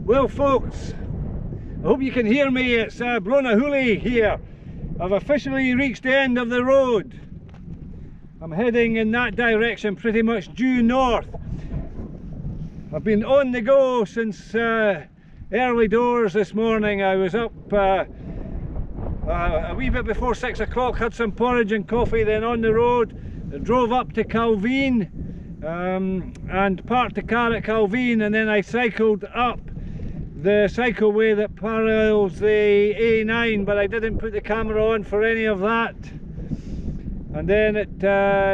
Well folks, I hope you can hear me. It's Brunahuli here. I've officially reached the end of the road. I'm heading in that direction, pretty much due north. I've been on the go since early doors this morning. I was up a wee bit before 6 o'clock, had some porridge and coffee, then on the road, drove up to Calveen and parked the car at Calveen, and then I cycled up the cycleway that parallels the A9, but I didn't put the camera on for any of that. And then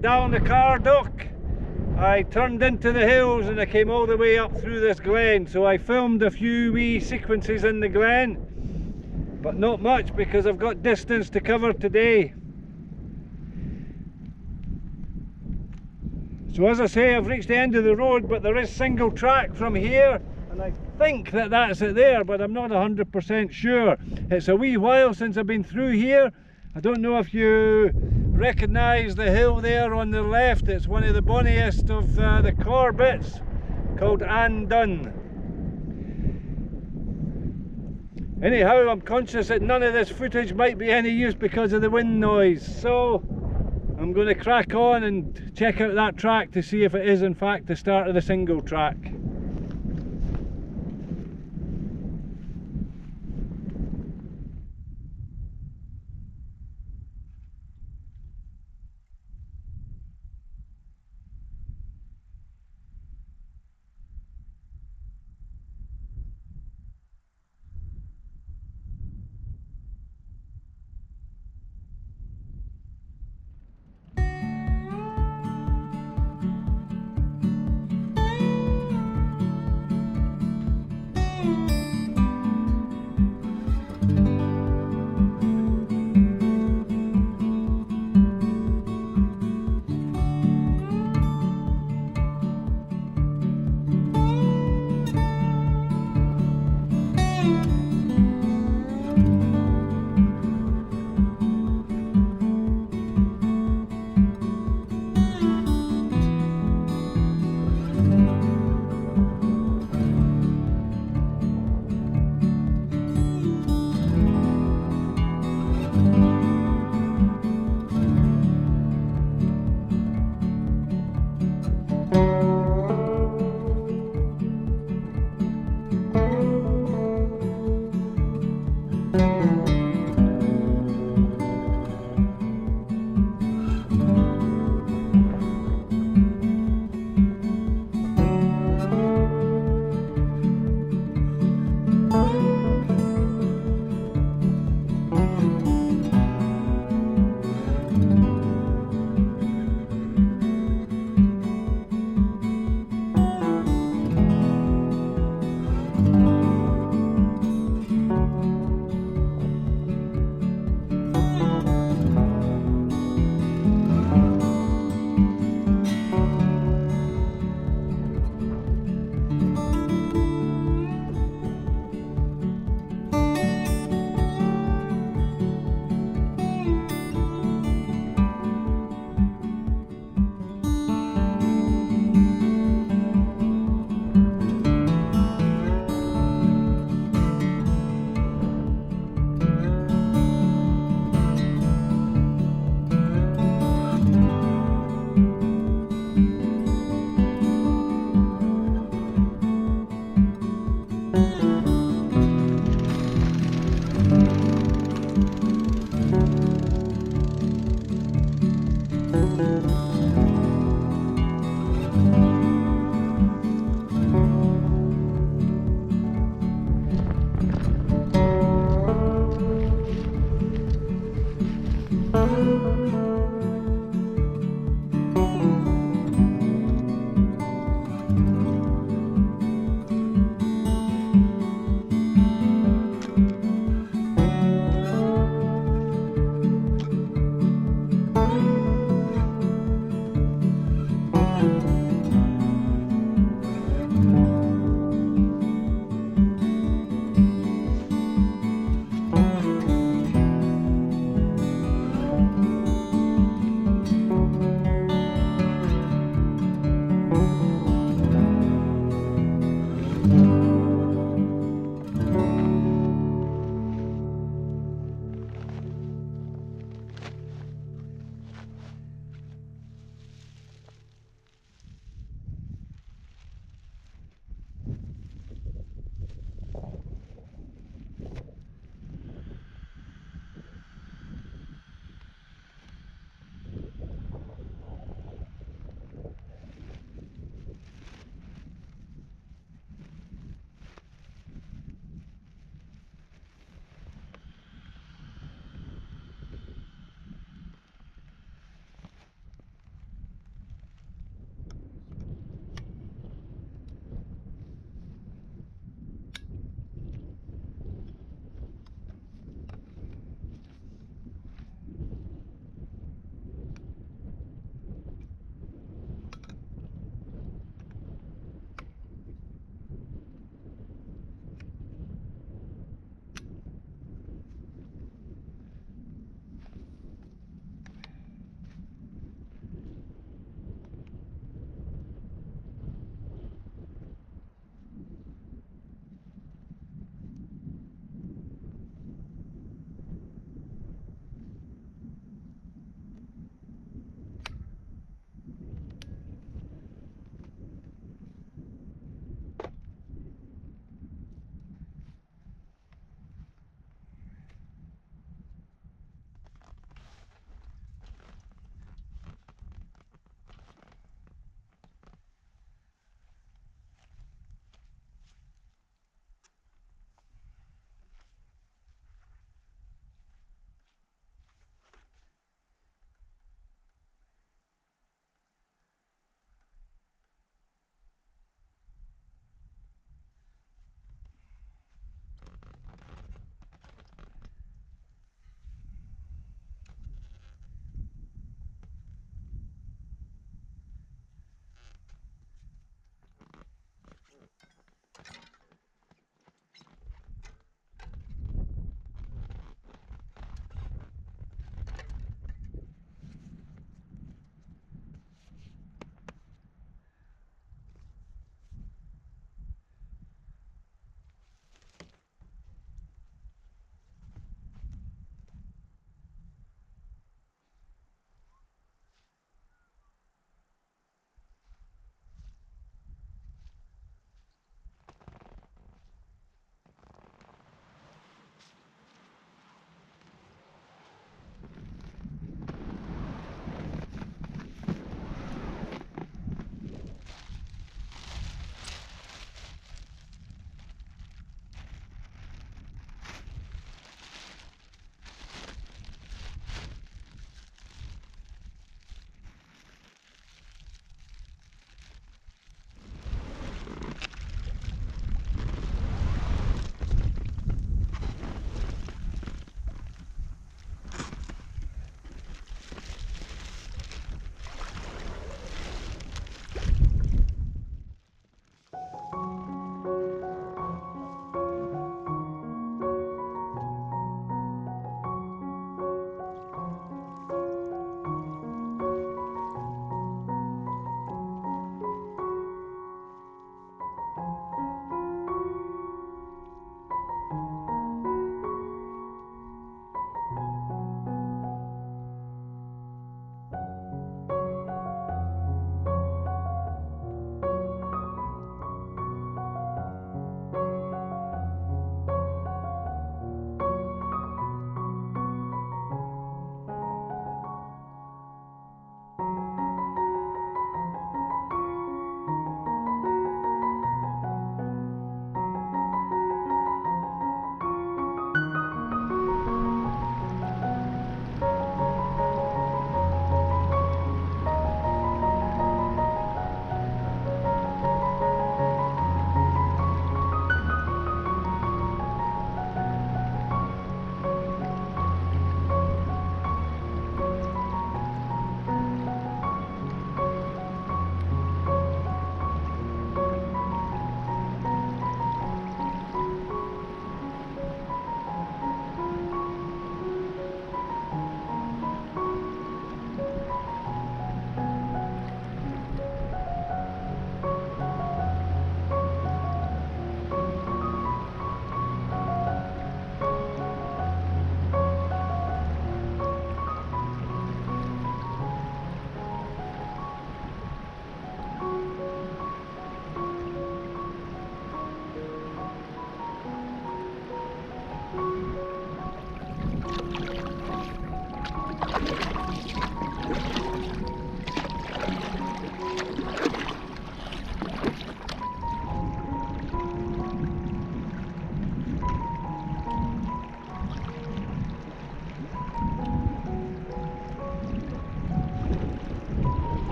down the Cardock, I turned into the hills and I came all the way up through this glen. So I filmed a few wee sequences in the glen, but not much because I've got distance to cover today. So as I say, I've reached the end of the road, but there is single track from here, and I think that that's it there, but I'm not 100% sure. It's a wee while since I've been through here. I don't know if you recognise the hill there on the left. It's one of the bonniest of the Corbetts, called Andun. Anyhow, I'm conscious that none of this footage might be any use because of the wind noise, so I'm going to crack on and check out that track to see if it is in fact the start of the single track.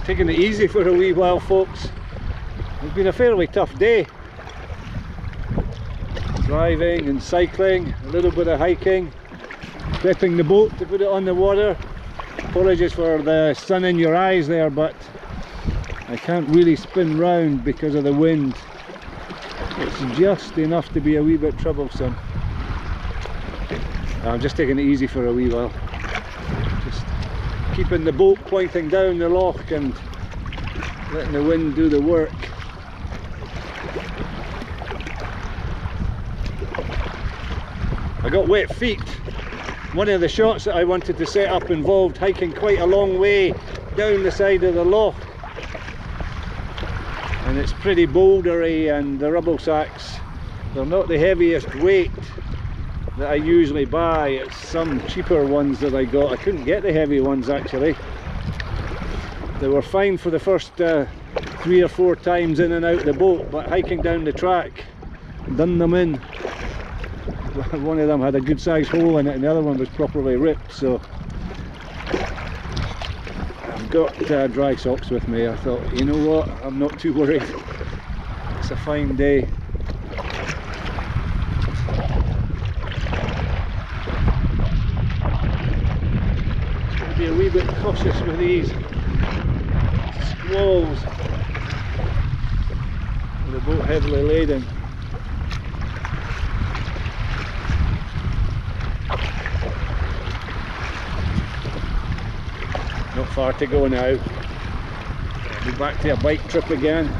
taking it easy for a wee while, folks. It's been a fairly tough day. Driving and cycling, a little bit of hiking, prepping the boat to put it on the water. Apologies for the sun in your eyes there, but I can't really spin round because of the wind. It's just enough to be a wee bit troublesome. I'm just taking it easy for a wee while. Just keeping the boat pointing down the loch and letting the wind do the work. I got wet feet. One of the shots that I wanted to set up involved hiking quite a long way down the side of the loch. And it's pretty bouldery, and the rubble sacks, they're not the heaviest weight that I usually buy. It's some cheaper ones that I got. I couldn't get the heavy ones actually. They were fine for the first 3 or 4 times in and out the boat, but hiking down the track, done them in. One of them had a good sized hole in it and the other one was properly ripped, so I've got dry socks with me. I thought, you know what, I'm not too worried. It's a fine day. Gotta be a wee bit cautious with these squalls. The boat heavily laden. Not far to go now. I'll be back to a bike trip again.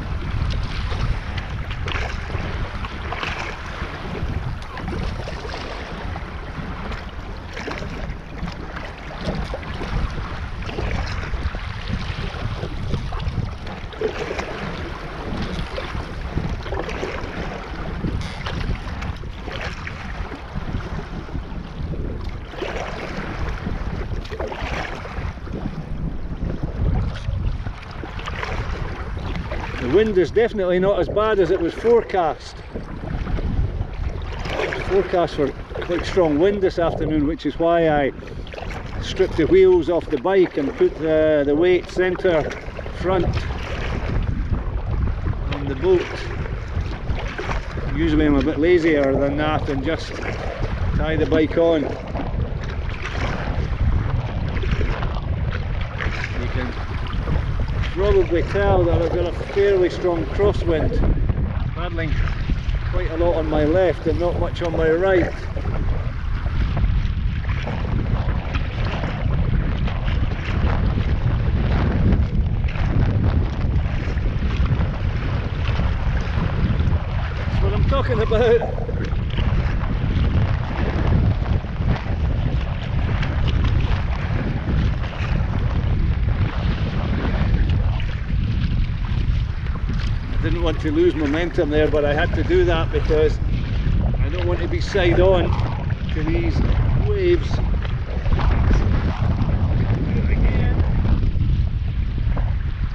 The wind is definitely not as bad as it was forecast. Forecast for quite strong wind this afternoon, which is why I stripped the wheels off the bike and put the weight centre front on the boat. Usually I'm a bit lazier than that and just tie the bike on. You can probably tell that I've got a fairly strong crosswind, paddling quite a lot on my left and not much on my right. That's what I'm talking about. Didn't want to lose momentum there, but I had to do that because I don't want to be side on to these waves.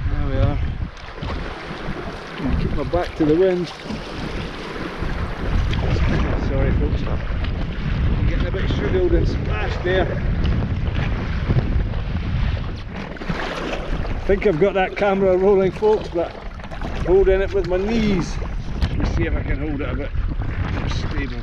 There we are. Keep my back to the wind. Sorry folks, I'm getting a bit strudelled and splashed there. I think I've got that camera rolling, folks, but holding it with my knees. Let me see if I can hold it a bit more stable.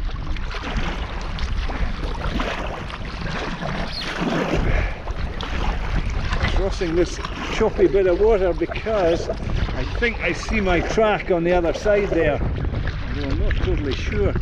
Crossing this choppy bit of water because I think I see my track on the other side there, although I'm not totally sure.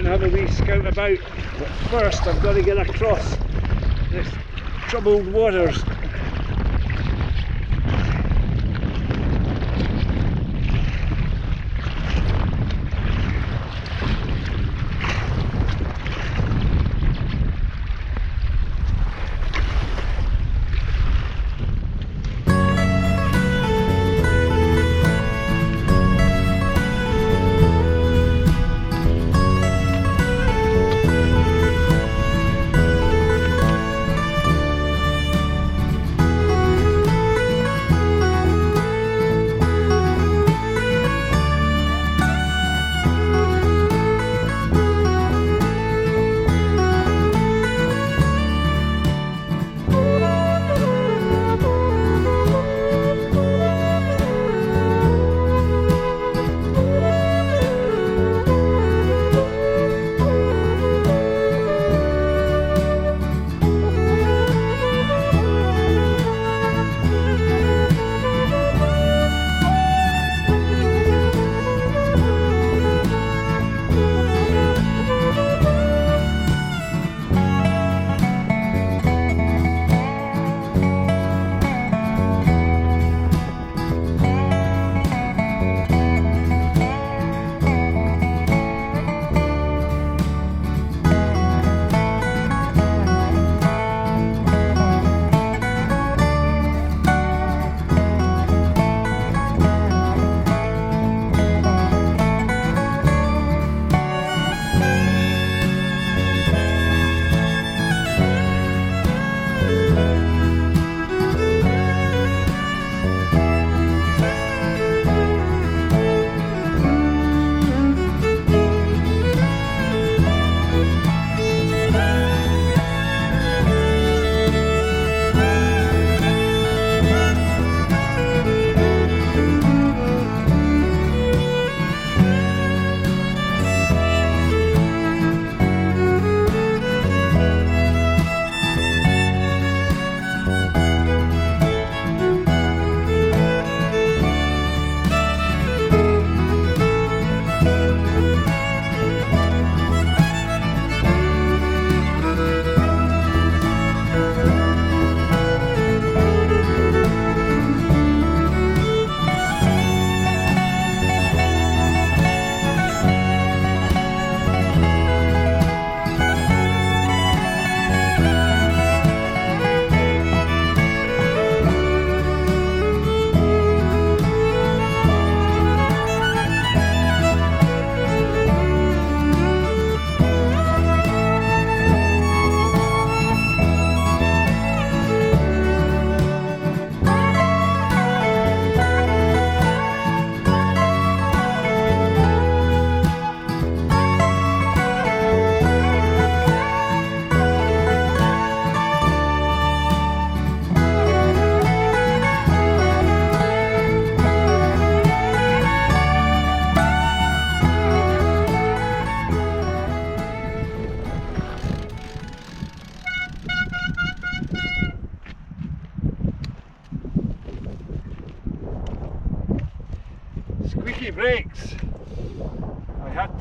Have a wee scout about, but first I've got to get across this troubled waters.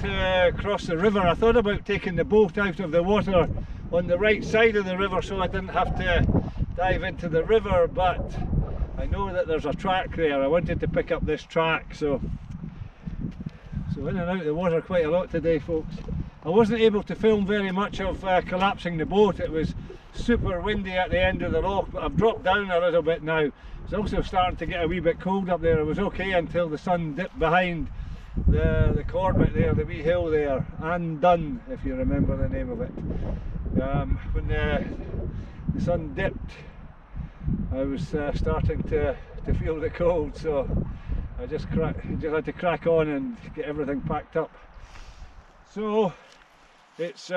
to cross the river. I thought about taking the boat out of the water on the right side of the river so I didn't have to dive into the river, but I know that there's a track there. I wanted to pick up this track, so in and out of the water quite a lot today, folks. I wasn't able to film very much of collapsing the boat. It was super windy at the end of the loch, but I've dropped down a little bit now. It's also starting to get a wee bit cold up there. It was okay until the sun dipped behind the Corbett there, the wee hill there, Andun, if you remember the name of it. When the sun dipped, I was starting to feel the cold, so I just had to crack on and get everything packed up. So it's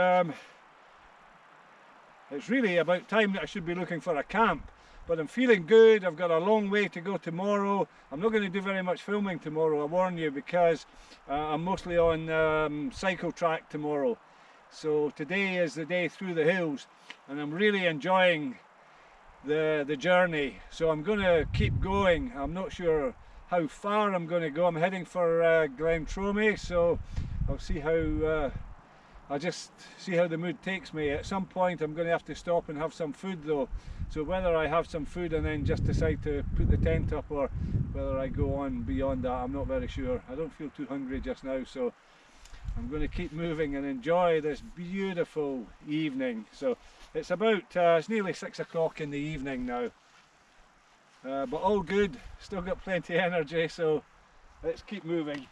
really about time that I should be looking for a camp, but I'm feeling good. I've got a long way to go tomorrow. I'm not going to do very much filming tomorrow, I warn you, because I'm mostly on cycle track tomorrow. So today is the day through the hills, and I'm really enjoying the journey. So I'm going to keep going. I'm not sure how far I'm going to go. I'm heading for Glentromie, so I'll see how I'll just see how the mood takes me. At some point I'm going to have to stop and have some food though, so whether I have some food and then just decide to put the tent up, or whether I go on beyond that, I'm not very sure. I don't feel too hungry just now, so I'm going to keep moving and enjoy this beautiful evening. So it's about it's nearly 6 o'clock in the evening now, but all good, still got plenty of energy, so let's keep moving.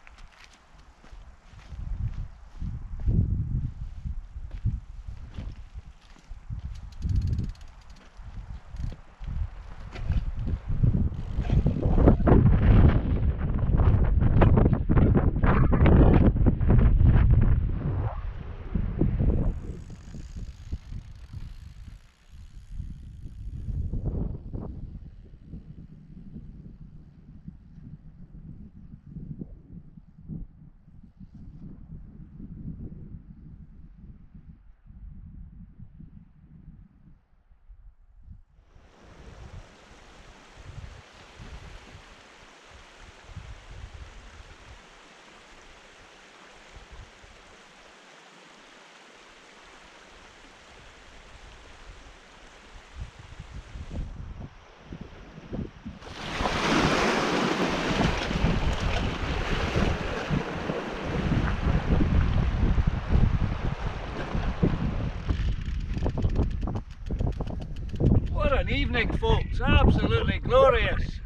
Evening, folks, absolutely glorious.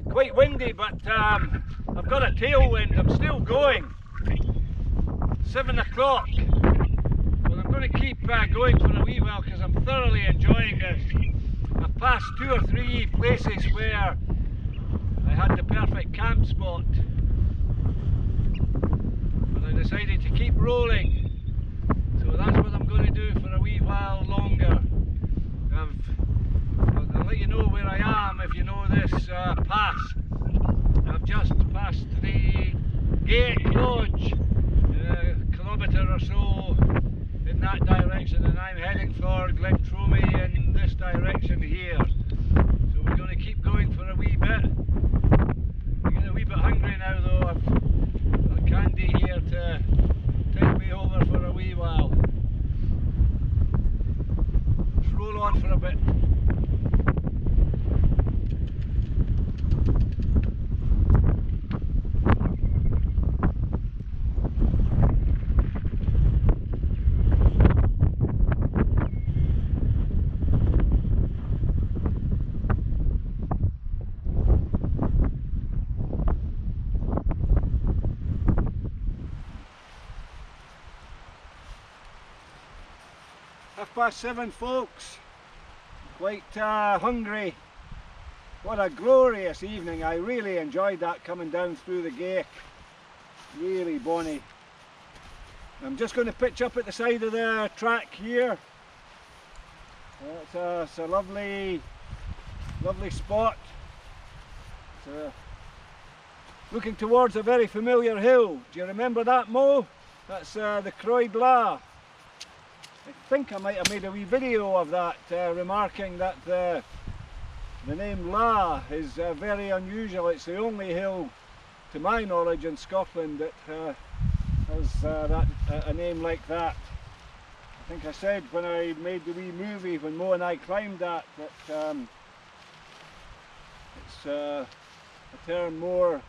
Quite windy, but I've got a tailwind. I'm still going. 7 o'clock. Well, I'm going to keep going for a wee while because I'm thoroughly enjoying this. I've passed 2 or 3 places where I had the perfect camp spot, but I decided to keep rolling. So that's what I'm going to do for a wee while longer. I'll let you know where I am if you know this pass. I've just passed the Gaick Lodge, a kilometre or so in that direction, and I'm heading for Glentromie in this direction here. So we're going to keep going for a wee bit. I'm getting a wee bit hungry now though. I've got candy here to take me over for a wee while. Let's roll on for a bit. Past 7, folks. Quite hungry. What a glorious evening. I really enjoyed that, coming down through the Gaick. Really bonny. I'm just going to pitch up at the side of the track here. It's a lovely spot. Looking towards a very familiar hill. Do you remember that, Mo? That's the Croyd La. I think I might have made a wee video of that, remarking that the name La is very unusual. It's the only hill, to my knowledge, in Scotland that has has a name like that. I think I said when I made the wee movie when Mo and I climbed that it's a term more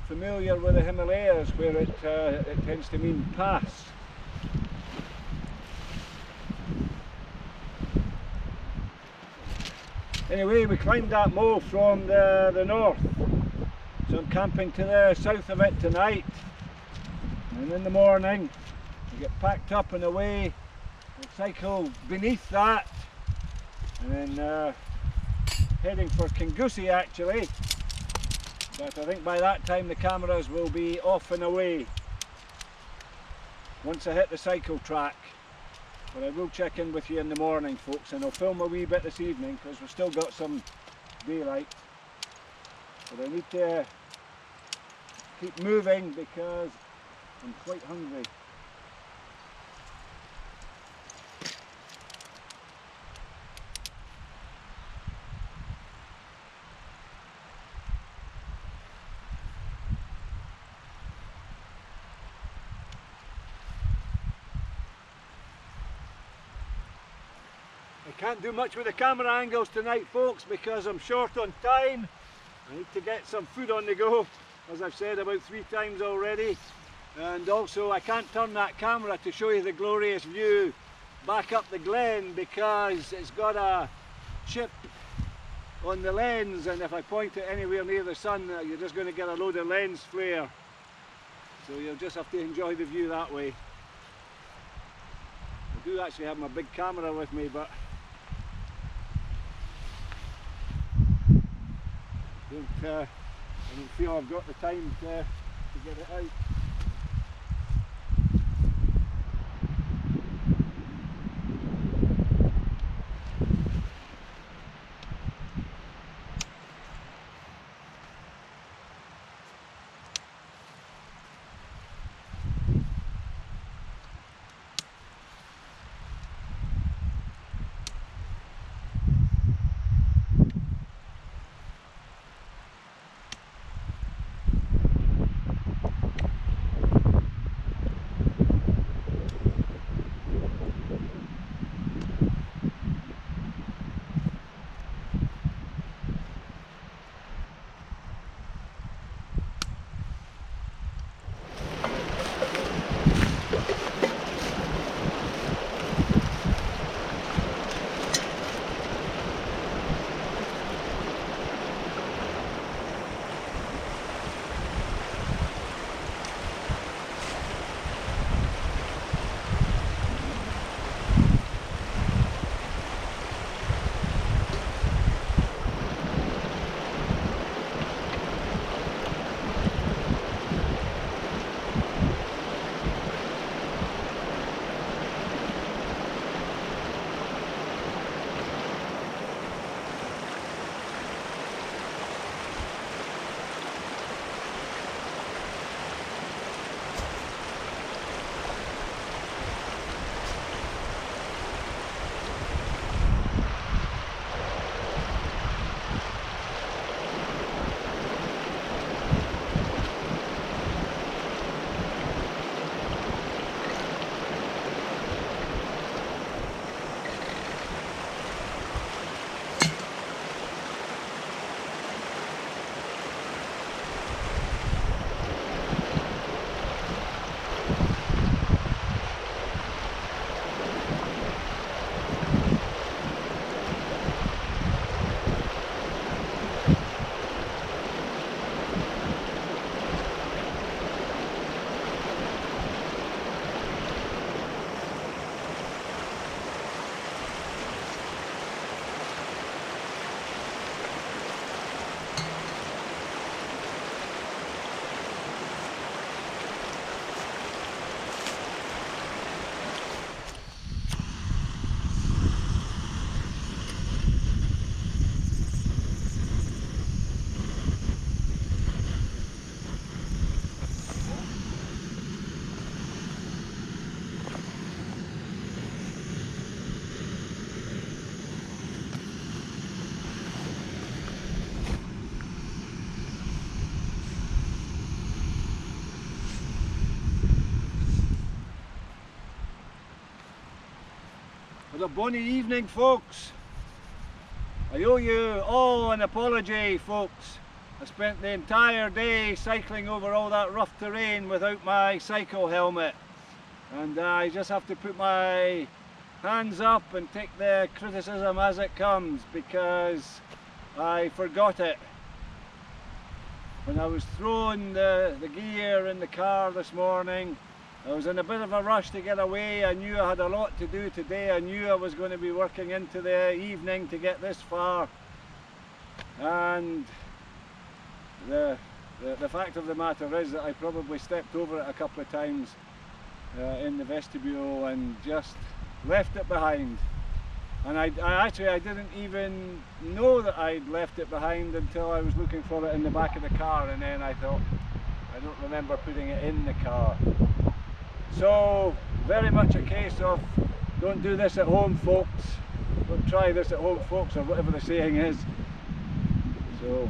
familiar with the Himalayas, where it tends to mean pass. Anyway, we climbed that Mo from the north, so I'm camping to the south of it tonight, and in the morning we get packed up and away. We'll cycle beneath that and then heading for Kingussie actually, but I think by that time the cameras will be off and away once I hit the cycle track. But I will check in with you in the morning, folks, and I'll film a wee bit this evening because we've still got some daylight. But I need to keep moving because I'm quite hungry. I can't do much with the camera angles tonight, folks, because I'm short on time. I need to get some food on the go, as I've said about 3 times already. And also I can't turn that camera to show you the glorious view back up the glen because it's got a chip on the lens, and if I point it anywhere near the sun you're just going to get a load of lens flare. So you'll just have to enjoy the view that way. I do actually have my big camera with me, but I don't feel I've got the time to get it out. What a bonny evening, folks. I owe you all an apology, folks. I spent the entire day cycling over all that rough terrain without my cycle helmet, and I just have to put my hands up and take the criticism as it comes, because I forgot it. When I was throwing the gear in the car this morning, I was in a bit of a rush to get away. I knew I had a lot to do today. I knew I was going to be working into the evening to get this far, and the fact of the matter is that I probably stepped over it a couple of times in the vestibule and just left it behind. And I didn't even know that I'd left it behind until I was looking for it in the back of the car, and then I thought, I don't remember putting it in the car. So, very much a case of don't do this at home, folks. Don't try this at home, folks, or whatever the saying is. So,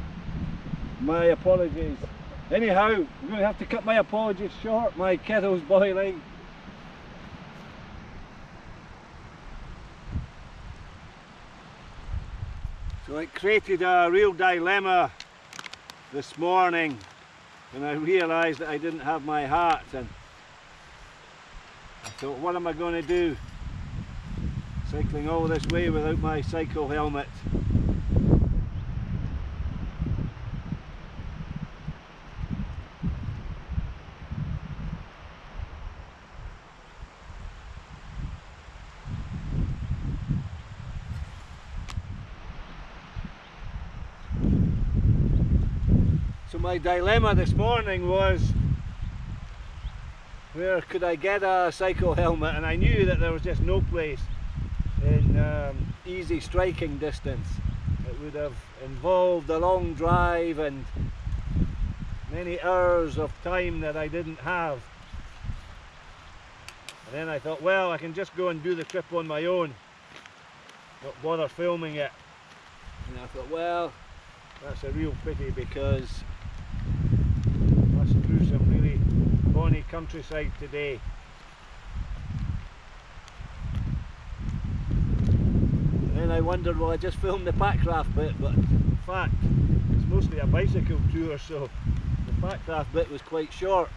my apologies. Anyhow, I'm going to have to cut my apologies short. My kettle's boiling. So it created a real dilemma this morning when I realised that I didn't have my hat, and I thought, what am I going to do? Cycling all this way without my cycle helmet. So my dilemma this morning was, where could I get a cycle helmet? And I knew that there was just no place in easy striking distance. It would have involved a long drive and many hours of time that I didn't have. And then I thought, well, I can just go and do the trip on my own, not bother filming it. And I thought, well, that's a real pity, because that's through some really bonny countryside today. And then I wondered, well, I just filmed the pack raft bit, but in fact it's mostly a bicycle tour, so the pack raft bit was quite short.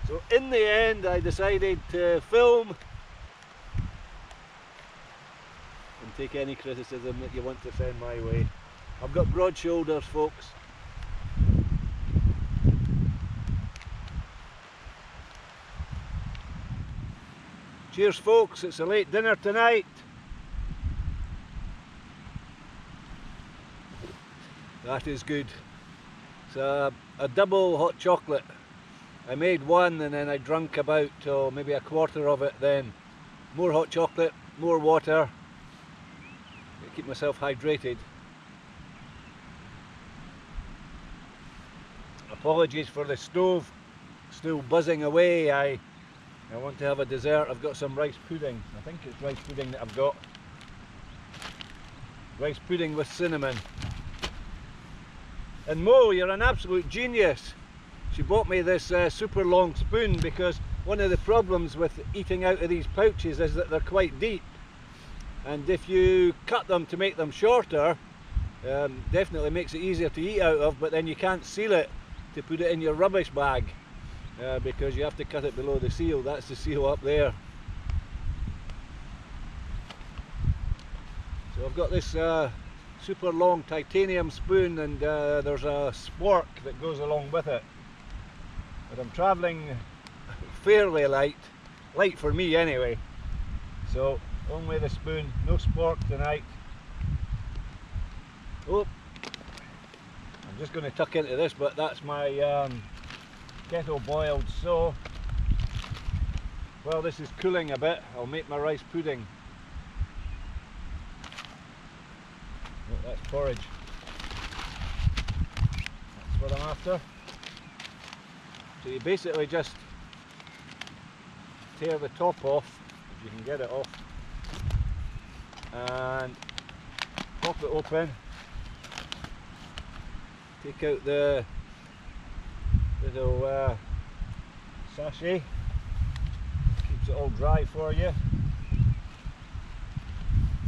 So in the end I decided to film and take any criticism that you want to send my way. I've got broad shoulders, folks. Cheers, folks, it's a late dinner tonight. That is good. It's a double hot chocolate. I made one and then I drank about maybe a quarter of it, then more hot chocolate, more water. To keep myself hydrated. Apologies for the stove still buzzing away. I want to have a dessert. I've got some rice pudding. I think it's rice pudding that I've got. Rice pudding with cinnamon. And Mo, you're an absolute genius. She bought me this super long spoon, because one of the problems with eating out of these pouches is that they're quite deep. And if you cut them to make them shorter, definitely makes it easier to eat out of, but then you can't seal it to put it in your rubbish bag. Because you have to cut it below the seal. That's the seal up there. So I've got this super long titanium spoon, and there's a spork that goes along with it. But I'm travelling fairly light for me anyway. So only the spoon, no spork tonight. Oh, I'm just going to tuck into this, but that's my kettle boiled, so while this is cooling a bit, I'll make my rice pudding. Oh, that's porridge. That's what I'm after. So you basically just tear the top off, if you can get it off, and pop it open. Take out the little sachet, keeps keeps it all dry for you.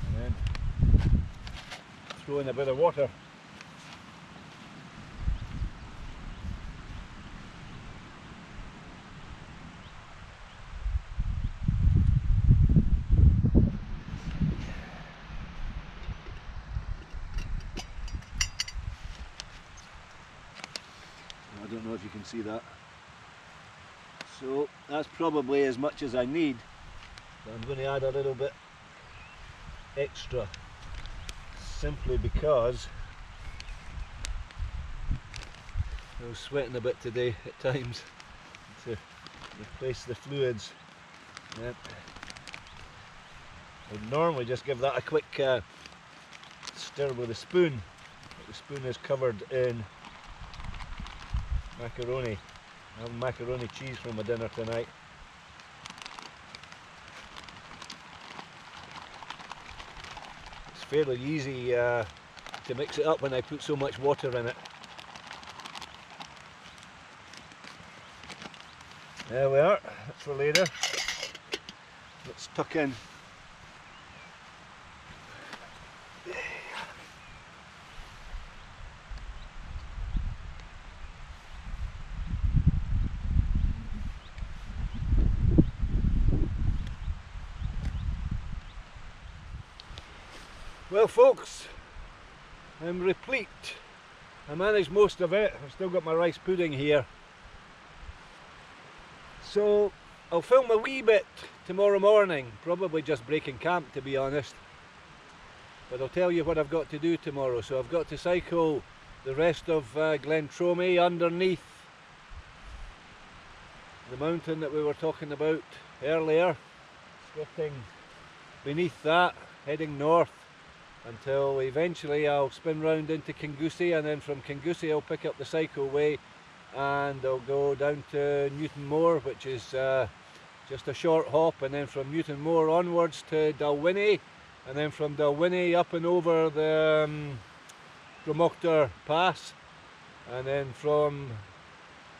And then throw in a bit of water. I don't know if you can see that. So that's probably as much as I need, but I'm going to add a little bit extra simply because I was sweating a bit today at times to replace the fluids. Yep. I'd normally just give that a quick stir with a spoon, but the spoon is covered in macaroni. I have macaroni cheese for my dinner tonight. It's fairly easy to mix it up when I put so much water in it. There we are, that's for later. Let's tuck in. Well folks, I'm replete. I managed most of it. I've still got my rice pudding here. So I'll film a wee bit tomorrow morning, probably just breaking camp to be honest. But I'll tell you what I've got to do tomorrow. So I've got to cycle the rest of Glentromie underneath the mountain that we were talking about earlier, splitting beneath that, heading north, until eventually I'll spin round into Kingussie, and then from Kingussie I'll pick up the cycleway and I'll go down to Newtonmore, which is just a short hop, and then from Newtonmore onwards to Dalwhinnie, and then from Dalwhinnie up and over the Gaick Pass, and then from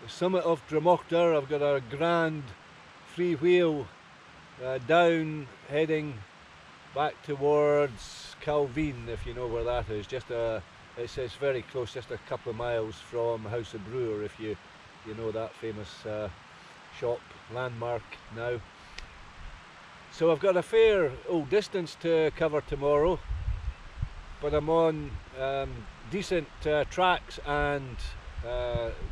the summit of Gaick I've got a grand free wheel down, heading back towards Calvin, if you know where that is. It's very close, just a couple of miles from House of Brewer, if you know that famous shop landmark now. So I've got a fair old distance to cover tomorrow, but I'm on decent tracks and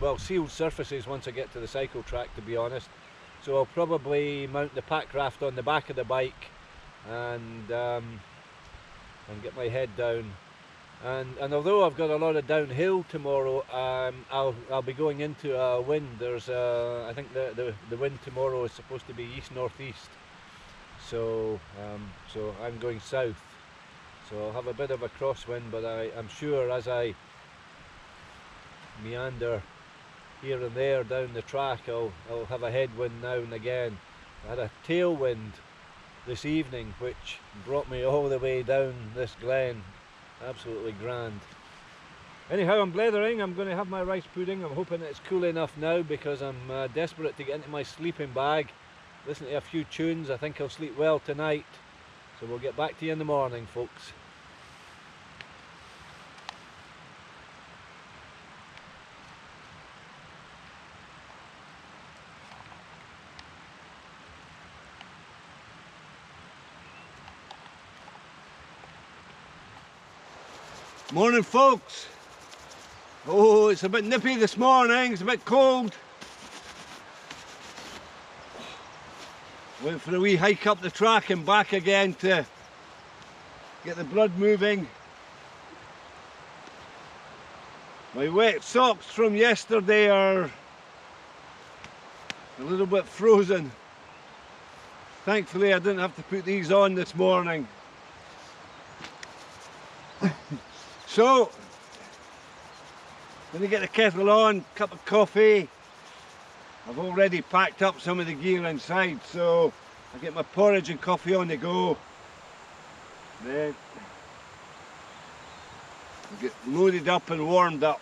well, sealed surfaces once I get to the cycle track, to be honest. So I'll probably mount the pack raft on the back of the bike and get my head down. And although I've got a lot of downhill tomorrow, I'll be going into a wind. There's I think the wind tomorrow is supposed to be east-northeast. So so I'm going south. So I'll have a bit of a crosswind, but I'm sure as I meander here and there down the track, I'll have a headwind now and again. I had a tailwind this evening which brought me all the way down this glen. Absolutely grand. Anyhow, I'm blethering. I'm going to have my rice pudding. I'm hoping it's cool enough now because I'm desperate to get into my sleeping bag, listen to a few tunes. I think I'll sleep well tonight. So we'll get back to you in the morning, folks. Morning folks. Oh, it's a bit nippy this morning, it's a bit cold. Went for a wee hike up the track and back again to get the blood moving. My wet socks from yesterday are a little bit frozen. Thankfully I didn't have to put these on this morning. So, going to get the kettle on, cup of coffee. I've already packed up some of the gear inside, so I get my porridge and coffee on the go. Then I get loaded up and warmed up.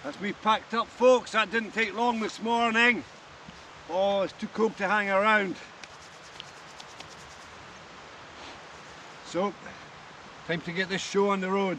As we packed up, folks, that didn't take long this morning. Oh, it's too cold to hang around. So, time to get this show on the road.